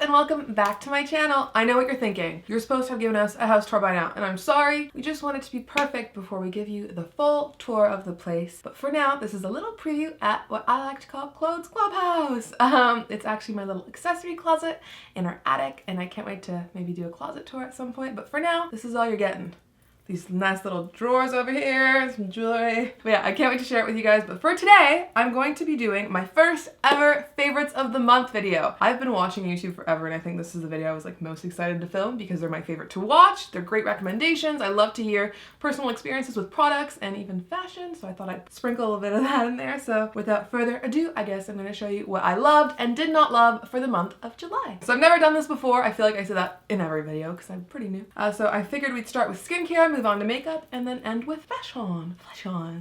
and welcome back to my channel. I know what you're thinking. You're supposed to have given us a house tour by now, and I'm sorry. We just want it to be perfect before we give you the full tour of the place. But for now, this is a little preview at what I like to call Claude's Clubhouse. It's actually my little accessory closet in our attic, and I can't wait to maybe do a closet tour at some point. But for now, this is all you're getting. These nice little drawers over here, some jewelry. But yeah, I can't wait to share it with you guys. But for today, I'm going to be doing my first ever favorites of the month video. I've been watching YouTube forever, and I think this is the video I was like most excited to film because they're my favorite to watch. They're great recommendations. I love to hear personal experiences with products and even fashion, so I thought I'd sprinkle a little bit of that in there. So without further ado, I guess I'm going to show you what I loved and did not love for the month of July. So I've never done this before. I feel like I say that in every video because I'm pretty new. So I figured we'd start with skincare, move on to makeup, and then end with fashion,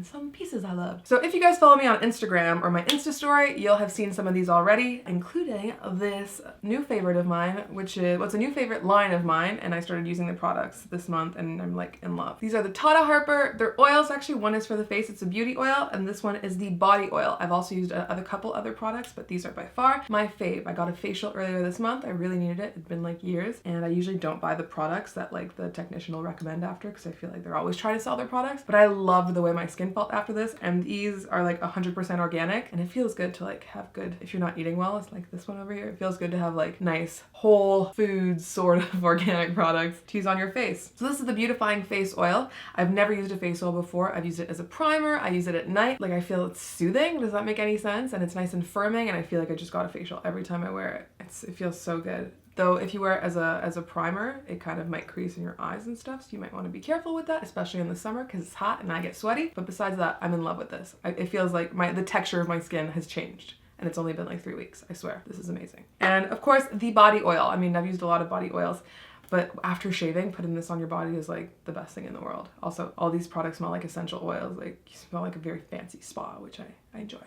some pieces I love. So if you guys follow me on Instagram or my Insta story, you'll have seen some of these already, including this new favorite of mine, which is what's a new favorite line of mine, and I started using the products this month and I'm like in love. These are the Tata Harper. They're oils. Actually, one is for the face, it's a beauty oil, and this one is the body oil. I've also used a couple other products, but these are by far my fave. I got a facial earlier this month. I really needed it. It's been like years, and I usually don't buy the products that like the technician will recommend after because I feel like they're always trying to sell their products, but I loved the way my skin felt after this, and these are like 100% organic, and it feels good to like have good, if you're not eating well, it's like this one over here, it feels good to have like nice whole foods sort of organic products to use on your face. So this is the beautifying face oil. I've never used a face oil before. I've used it as a primer. I use it at night. Like I feel it's soothing. Does that make any sense? And it's nice and firming, and I feel like I just got a facial every time I wear it. It feels so good. Though if you wear it as a primer, it kind of might crease in your eyes and stuff, so you might want to be careful with that, especially in the summer because it's hot and I get sweaty. But besides that, I'm in love with this. It feels like the texture of my skin has changed, and it's only been like 3 weeks. I swear, this is amazing. And of course, the body oil. I mean, I've used a lot of body oils, but after shaving, putting this on your body is like the best thing in the world. Also, all these products smell like essential oils. Like you smell like a very fancy spa, which I enjoy.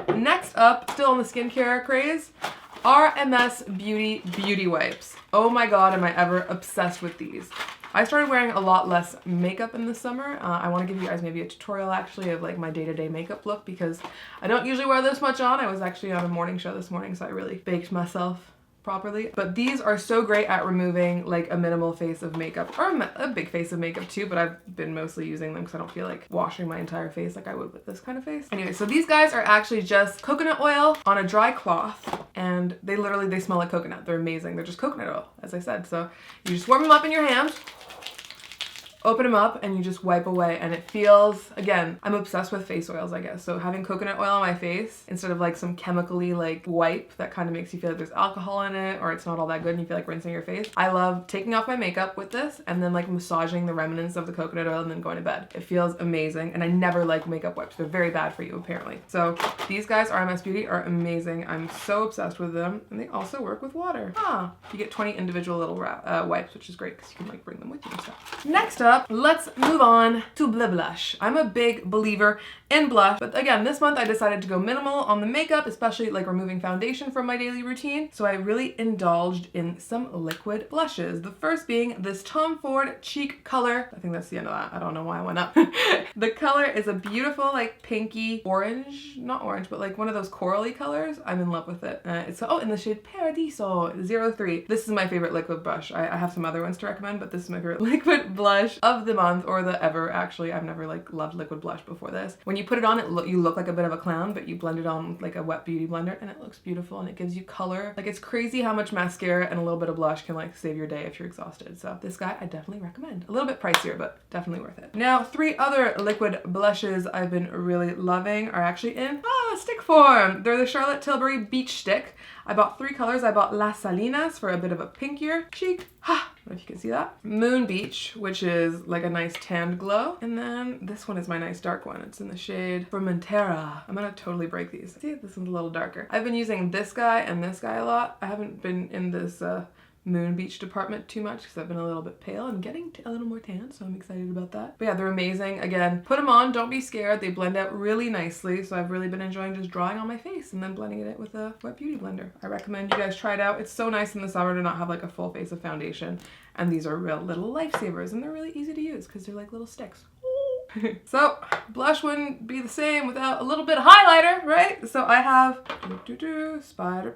Next up, still on the skincare craze, RMS Beauty Wipes. Oh my god, am I ever obsessed with these. I started wearing a lot less makeup in the summer. I want to give you guys maybe a tutorial actually of like my day-to-day makeup look because I don't usually wear this much on. I was actually on a morning show this morning, so I really baked myself properly. But these are so great at removing like a minimal face of makeup, or a big face of makeup too, but I've been mostly using them because I don't feel like washing my entire face like I would with this kind of face. Anyway, so these guys are actually just coconut oil on a dry cloth, and they smell like coconut. They're amazing. They're just coconut oil, as I said. So you just warm them up in your hands, open them up, and you just wipe away, and it feels, again, I'm obsessed with face oils, I guess. So having coconut oil on my face instead of like some chemically like wipe that kind of makes you feel like there's alcohol in it or it's not all that good and you feel like rinsing your face. I love taking off my makeup with this and then like massaging the remnants of the coconut oil and then going to bed. It feels amazing, and I never like makeup wipes. They're very bad for you apparently. So these guys, RMS Beauty, are amazing. I'm so obsessed with them, and they also work with water. You get 20 individual little wipes, which is great because you can like bring them with you and stuff. Next up, let's move on to blush. I'm a big believer in blush, but again, this month I decided to go minimal on the makeup, especially like removing foundation from my daily routine. So I really indulged in some liquid blushes. The first being this Tom Ford Cheek Color. I think that's the end of that. I don't know why I went up. The color is a beautiful like pinky orange, not orange, but like one of those corally colors. I'm in love with it. It's in the shade Paradiso 03. This is my favorite liquid blush. I have some other ones to recommend, but this is my favorite liquid blush of the month, or the ever actually. I've never like loved liquid blush before this. When you put it on, you look like a bit of a clown, but you blend it on with like a wet beauty blender and it looks beautiful and it gives you color. Like it's crazy how much mascara and a little bit of blush can like save your day if you're exhausted. So this guy I definitely recommend. A little bit pricier, but definitely worth it. Now, 3 other liquid blushes I've been really loving are actually in stick form. They're the Charlotte Tilbury Beach Stick. I bought 3 colors. I bought Las Salinas for a bit of a pinkier cheek. I don't know if you can see that. Moon Beach, which is like a nice tanned glow. And then this one is my nice dark one. It's in the shade Formentera. I'm gonna totally break these. See, this one's a little darker. I've been using this guy and this guy a lot. I haven't been in this Moon Beach department too much because I've been a little bit pale and getting a little more tan, so I'm excited about that. But yeah, they're amazing. Again, put them on, don't be scared. They blend out really nicely, so I've really been enjoying just drawing on my face and then blending it with a wet beauty blender. I recommend you guys try it out. It's so nice in the summer to not have like a full face of foundation, and these are real little lifesavers, and they're really easy to use because they're like little sticks. So blush wouldn't be the same without a little bit of highlighter, right? So I have Spider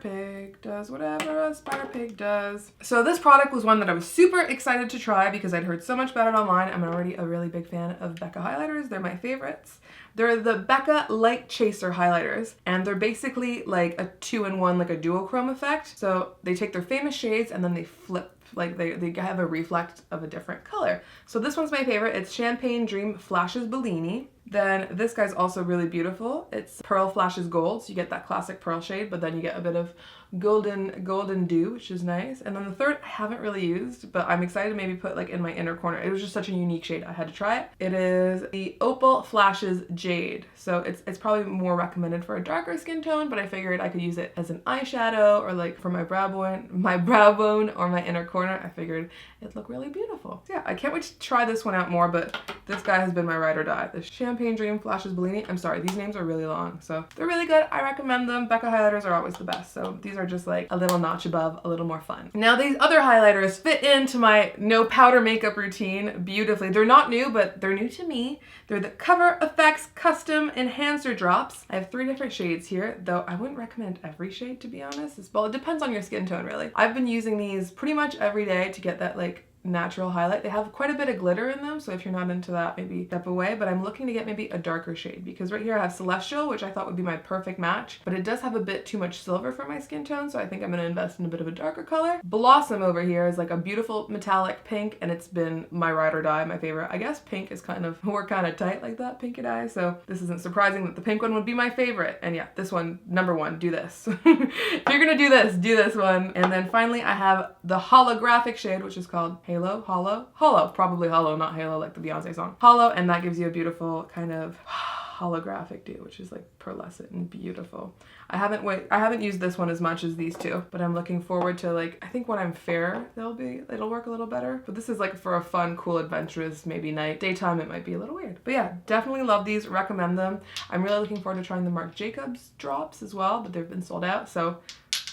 Pig does whatever a Spider Pig does. So this product was one that I was super excited to try because I'd heard so much about it online. I'm already a really big fan of Becca highlighters. They're my favorites. They're the Becca Light Chaser highlighters, and they're basically like a 2-in-1, like a duochrome effect. So they take their famous shades and then they flip, like they have a reflect of a different color. So this one's my favorite. It's Champagne Dream Flashes Bellini. Then this guy's also really beautiful. It's Pearl Flashes Gold, so you get that classic pearl shade, but then you get a bit of golden dew, which is nice. And then the third I haven't really used, but I'm excited to maybe put like in my inner corner. It was just such a unique shade, I had to try it. It is the Opal Flashes Jade. So it's probably more recommended for a darker skin tone, but I figured I could use it as an eyeshadow or like for my brow bone or my inner corner. I figured it'd look really beautiful. So yeah, I can't wait to try this one out more, but this guy has been my ride or die. The Champagne Dream Flashes Bellini. I'm sorry, these names are really long, so they're really good. I recommend them. Becca highlighters are always the best, so these are just like a little notch above, a little more fun. Now these other highlighters fit into my no powder makeup routine beautifully. They're not new, but they're new to me. They're the Cover FX Custom Enhancer Drops. I have 3 different shades here, though I wouldn't recommend every shade, to be honest. Well, it depends on your skin tone, really. I've been using these pretty much every day to get that like natural highlight. They have quite a bit of glitter in them, so if you're not into that, maybe step away, but I'm looking to get maybe a darker shade because right here I have Celestial, which I thought would be my perfect match, but it does have a bit too much silver for my skin tone, so I think I'm going to invest in a bit of a darker color. Blossom over here is like a beautiful metallic pink, and it's been my ride or die, my favorite. I guess pink is kind of, we're kind of tight like that, pink and I, so this isn't surprising that the pink one would be my favorite. And yeah, this one, number one, do this. If you're gonna do this one. And then finally I have the holographic shade, which is called Halo, probably Hollow, not Halo like the Beyonce song. Hollow, and that gives you a beautiful kind of holographic dew, which is like pearlescent and beautiful. I haven't used this one as much as these two, but I'm looking forward to like, I think when I'm fair, it'll work a little better. But this is like for a fun, cool, adventurous, maybe night. Daytime, it might be a little weird. But yeah, definitely love these, recommend them. I'm really looking forward to trying the Marc Jacobs drops as well, but they've been sold out. So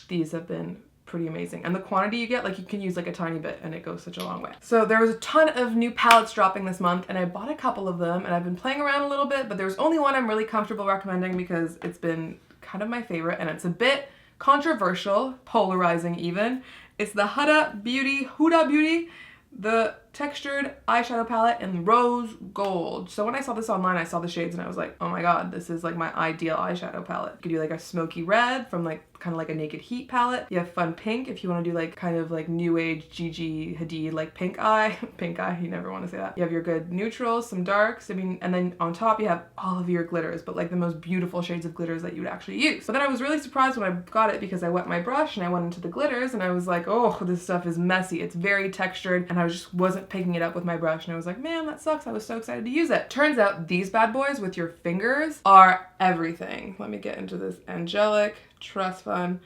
these have been pretty amazing. And the quantity you get, like you can use like a tiny bit and it goes such a long way. So there was a ton of new palettes dropping this month and I bought a couple of them and I've been playing around a little bit, but there's only one I'm really comfortable recommending because it's been kind of my favorite and it's a bit controversial, polarizing even. It's the Huda Beauty, the textured eyeshadow palette in rose gold. So when I saw this online, I saw the shades and I was like, oh my god, this is like my ideal eyeshadow palette. You could do like a smoky red from like kind of like a Naked Heat palette. You have fun pink if you want to do like kind of like new age Gigi Hadid like pink eye. Pink eye, you never want to say that. You have your good neutrals, some darks, I mean, and then on top you have all of your glitters, but like the most beautiful shades of glitters that you would actually use. But then I was really surprised when I got it because I wet my brush and I went into the glitters and I was like, oh, this stuff is messy. It's very textured and I just wasn't picking it up with my brush and I was like, man, that sucks. I was so excited to use it. Turns out these bad boys with your fingers are everything. Let me get into this angelic Trust Fund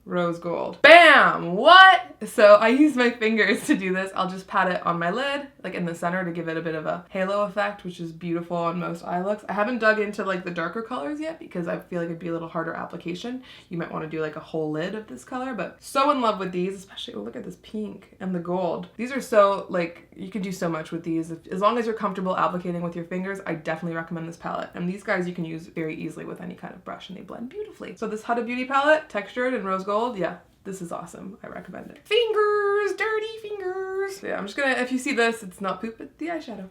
rose gold. Bam! What? So I use my fingers to do this. I'll just pat it on my lid, like in the center to give it a bit of a halo effect, which is beautiful on most eye looks. I haven't dug into like the darker colors yet because I feel like it'd be a little harder application. You might want to do like a whole lid of this color, but so in love with these, especially, oh, look at this pink and the gold. These are so, like, you can do so much with these. As long as you're comfortable applicating with your fingers, I definitely recommend this palette. And these guys you can use very easily with any kind of brush and they blend beautifully. So this Huda Beauty palette, textured in rose gold, yeah, this is awesome. I recommend it. Fingers, dirty fingers. So yeah, I'm just gonna, if you see this, it's not poop, it's the eyeshadow.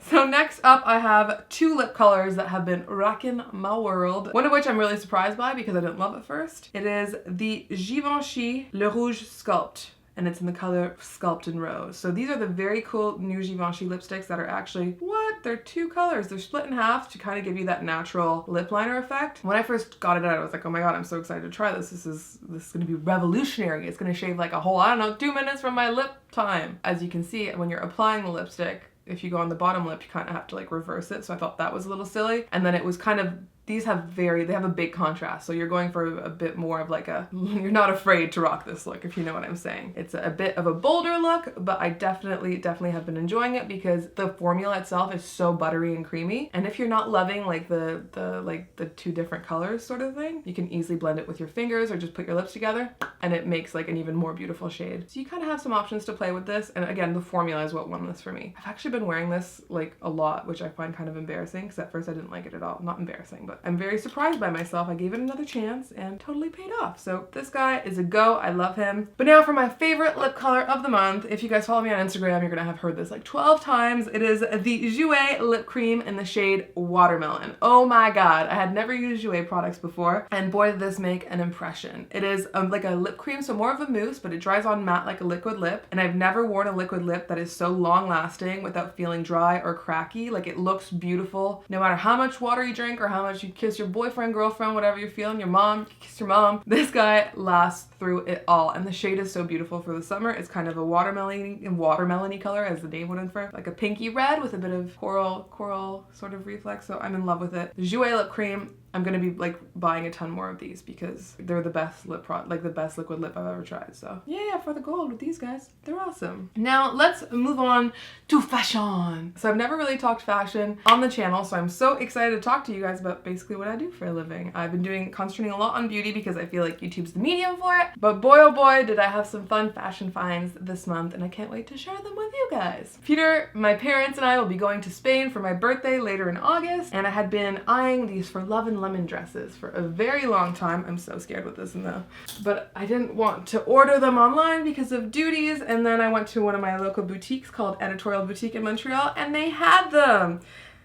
So next up, I have 2 lip colors that have been rocking my world. One of which I'm really surprised by because I didn't love it first. It is the Givenchy Le Rouge Sculpt, and it's in the color Sculpt in Rose. So these are the very cool new Givenchy lipsticks that are actually, what? They're 2 colors. They're split in half to kind of give you that natural lip liner effect. When I first got it out, I was like, oh my god, I'm so excited to try this. This is gonna be revolutionary. It's gonna shave like a whole, I don't know, 2 minutes from my lip time. As you can see, when you're applying the lipstick, if you go on the bottom lip, you kind of have to like reverse it. So I thought that was a little silly. And then it was kind of These have they have a big contrast. So you're going for a bit more of like you're not afraid to rock this look, if you know what I'm saying. It's a bit of a bolder look, but I definitely have been enjoying it because the formula itself is so buttery and creamy. And if you're not loving like the two different colors sort of thing, you can easily blend it with your fingers or just put your lips together and it makes like an even more beautiful shade. So you kind of have some options to play with this. And again, the formula is what won this for me. I've actually been wearing this like a lot, which I find kind of embarrassing because at first I didn't like it at all. Not embarrassing, but I'm very surprised by myself. I gave it another chance and totally paid off. So this guy is a go. I love him. But now for my favorite lip color of the month. If you guys follow me on Instagram, you're gonna have heard this like 12 times. It is the Jouer lip cream in the shade Watermelon. Oh my god, I had never used Jouer products before, and boy did this make an impression. It is like a lip cream, so more of a mousse, but it dries on matte like a liquid lip, and I've never worn a liquid lip that is so long lasting without feeling dry or cracky. Like, it looks beautiful no matter how much water you drink or how much you kiss your boyfriend, girlfriend, whatever you're feeling, your mom, you kiss your mom. This guy lasts through it all, and the shade is so beautiful for the summer. It's kind of a watermelon-y color, as the name would infer, like a pinky red with a bit of coral sort of reflex. So I'm in love with it. Jouer lip cream. I'm gonna be like buying a ton more of these because they're the best lip like the best liquid lip I've ever tried. So yeah, for the gold with these guys, they're awesome. Now let's move on to fashion. So I've never really talked fashion on the channel, so I'm so excited to talk to you guys about basically what I do for a living. I've been concentrating a lot on beauty because I feel like YouTube's the medium for it, but boy oh boy did I have some fun fashion finds this month, and I can't wait to share them with you guys. Peter, my parents, and I will be going to Spain for my birthday later in August, and I had been eyeing these For Love and Lemon dresses for a very long time. I'm so scared with this though, but I didn't want to order them online because of duties, and then I went to one of my local boutiques called Editorial Boutique in Montreal, and they had them.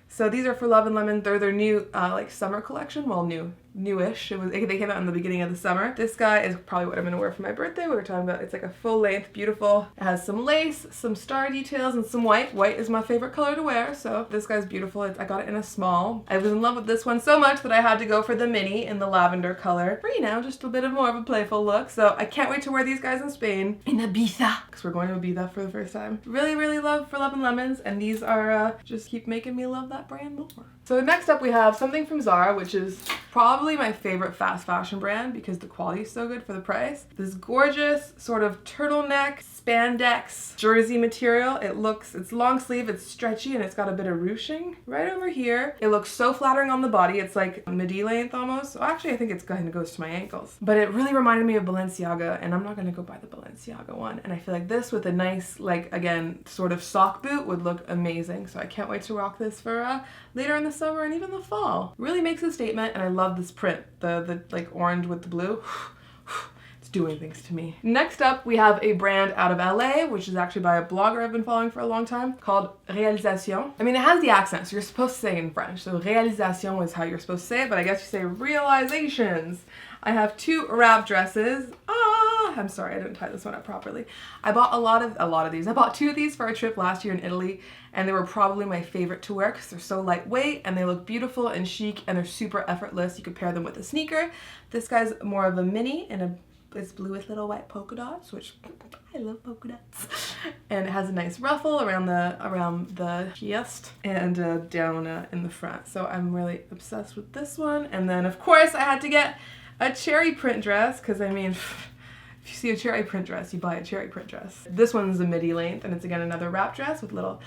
So these are For Love and Lemon. They're their new like summer collection. Well, newish. They came out in the beginning of the summer. This guy is probably what I'm gonna wear for my birthday. We were talking about, it's like a full length, beautiful. It has some lace, some star details, and some white. White is my favorite color to wear, so this guy's beautiful. I got it in a small. I was in love with this one so much that I had to go for the mini in the lavender color for, you know, just a bit of more of a playful look. So I can't wait to wear these guys in Spain, in Ibiza, because we're going to Ibiza for the first time. Really, really love For Love and Lemons, and these are just keep making me love that brand more. So next up we have something from Zara, which is probably my favorite fast fashion brand because the quality is so good for the price. This gorgeous sort of turtleneck spandex jersey material. It's long sleeve, it's stretchy, and it's got a bit of ruching right over here. It looks so flattering on the body. It's like midi length almost. Well, actually, I think it's kind of goes to my ankles. But it really reminded me of Balenciaga, and I'm not gonna go buy the Balenciaga one. And I feel like this with a nice, like, again, sort of sock boot would look amazing. So I can't wait to rock this for later in the summer and even the fall. Really makes a statement, and I love this print, the like orange with the blue. It's doing things to me. Next up, we have a brand out of LA, which is actually by a blogger I've been following for a long time, called Réalisation. I mean, it has the accent, so you're supposed to say it in French. So Réalisation is how you're supposed to say it, but I guess you say realizations. I have two wrap dresses. I'm sorry, I didn't tie this one up properly. I bought a lot of these. I bought two of these for a trip last year in Italy, and they were probably my favorite to wear because they're so lightweight and they look beautiful and chic and they're super effortless. You could pair them with a sneaker. This guy's more of a mini, and it's blue with little white polka dots, which I love polka dots. And it has a nice ruffle around the chest and down in the front. So I'm really obsessed with this one. And then of course I had to get a cherry print dress because, I mean, if you see a cherry print dress, you buy a cherry print dress. This one's a midi length, and it's again another wrap dress with little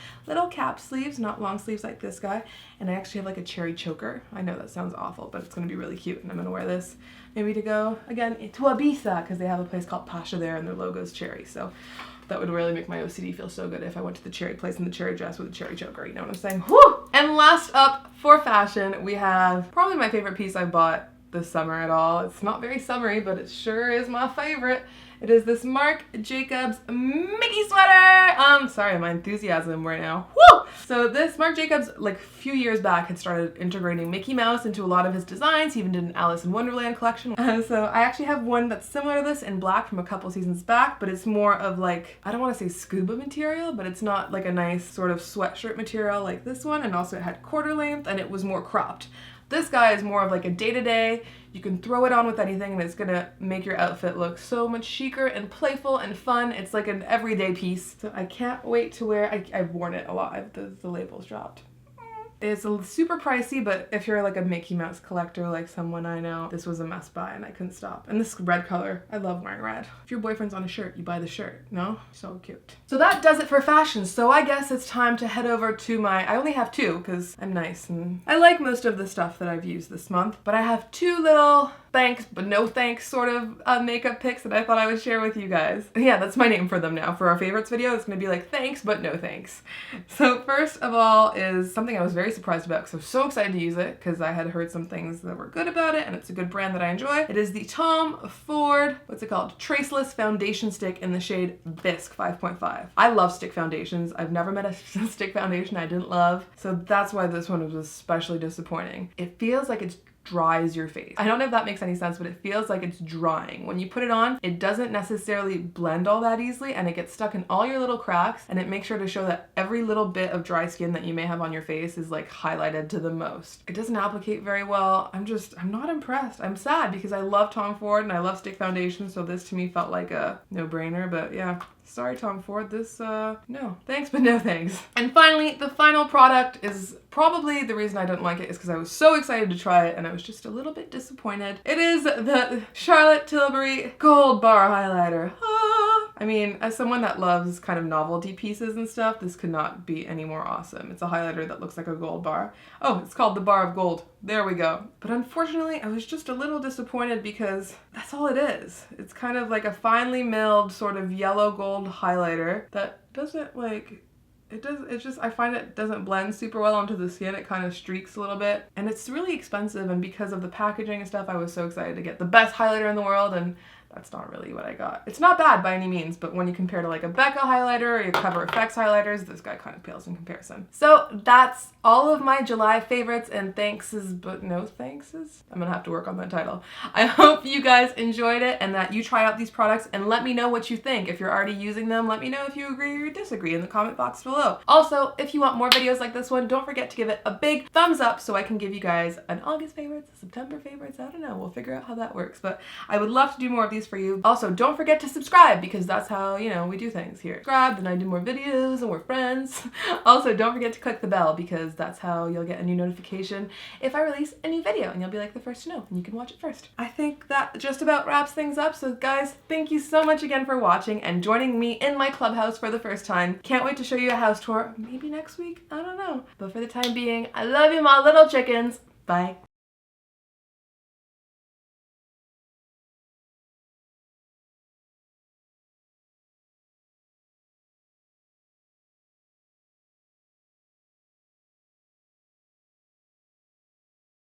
cap sleeves, not long sleeves like this guy. And I actually have like a cherry choker. I know that sounds awful, but it's gonna be really cute, and I'm gonna wear this maybe to go again to Ibiza because they have a place called Pasha there, and their logo's cherry. So that would really make my OCD feel so good if I went to the cherry place in the cherry dress with a cherry choker. You know what I'm saying? Woo! And last up for fashion, we have probably my favorite piece I bought this summer at all. It's not very summery, but it sure is my favorite. It is this Marc Jacobs Mickey sweater. Sorry, my enthusiasm right now. Woo! So this Marc Jacobs, like a few years back, had started integrating Mickey Mouse into a lot of his designs. He even did an Alice in Wonderland collection. So I actually have one that's similar to this in black from a couple seasons back, but it's more of like, I don't want to say scuba material, but it's not like a nice sort of sweatshirt material like this one. And also it had quarter length and it was more cropped. This guy is more of like a day-to-day. You can throw it on with anything and it's gonna make your outfit look so much chicer and playful and fun. It's like an everyday piece. So I can't wait to wear, I've worn it a lot. The label's dropped. It's super pricey, but if you're like a Mickey Mouse collector like someone I know, this was a must buy and I couldn't stop. And this red color, I love wearing red. If your boyfriend's on a shirt, you buy the shirt, no? So cute. So that does it for fashion. So I guess it's time to head over to I only have two because I'm nice and I like most of the stuff that I've used this month, but I have two little thanks but no thanks sort of makeup picks that I thought I would share with you guys. Yeah, that's my name for them now. For our favorites video, it's gonna be like thanks but no thanks. So first of all is something I was very surprised about because I was so excited to use it because I had heard some things that were good about it and it's a good brand that I enjoy. It is the Tom Ford, what's it called? Traceless Foundation Stick in the shade Bisque 5.5. I love stick foundations. I've never met a stick foundation I didn't love, so that's why this one was especially disappointing. It feels like it's dries your face. I don't know if that makes any sense, but it feels like it's drying. When you put it on, it doesn't necessarily blend all that easily and it gets stuck in all your little cracks, and it makes sure to show that every little bit of dry skin that you may have on your face is like highlighted to the most. It doesn't applicate very well. I'm not impressed. I'm sad because I love Tom Ford and I love stick foundation, so this to me felt like a no-brainer, but yeah. Sorry, Tom Ford, this, no. Thanks, but no thanks. And finally, the final product is probably the reason I didn't like it is because I was so excited to try it and I was just a little bit disappointed. It is the Charlotte Tilbury Gold Bar Highlighter. I mean, as someone that loves kind of novelty pieces and stuff, this could not be any more awesome. It's a highlighter that looks like a gold bar. Oh, it's called the Bar of Gold. There we go. But unfortunately, I was just a little disappointed because that's all it is. It's kind of like a finely milled sort of yellow gold highlighter that doesn't like, I find it doesn't blend super well onto the skin. It kind of streaks a little bit. And it's really expensive, and because of the packaging and stuff, I was so excited to get the best highlighter in the world, and that's not really what I got. It's not bad by any means, but when you compare to like a Becca highlighter or your Cover FX highlighters, this guy kind of pales in comparison. So that's all of my July favorites and thankses but no thankses. I'm gonna have to work on that title. I hope you guys enjoyed it and that you try out these products and let me know what you think. If you're already using them, let me know if you agree or disagree in the comment box below. Also, if you want more videos like this one, don't forget to give it a big thumbs up so I can give you guys an August favorites, a September favorites, I don't know, we'll figure out how that works, but I would love to do more of these for you. Also, don't forget to subscribe because that's how, you know, we do things here. Subscribe, then I do more videos and we're friends. Also, don't forget to click the bell because that's how you'll get a new notification if I release a new video and you'll be like the first to know and you can watch it first. I think that just about wraps things up. So guys, thank you so much again for watching and joining me in my clubhouse for the first time. Can't wait to show you a house tour, maybe next week, I don't know. But for the time being, I love you, my little chickens. Bye.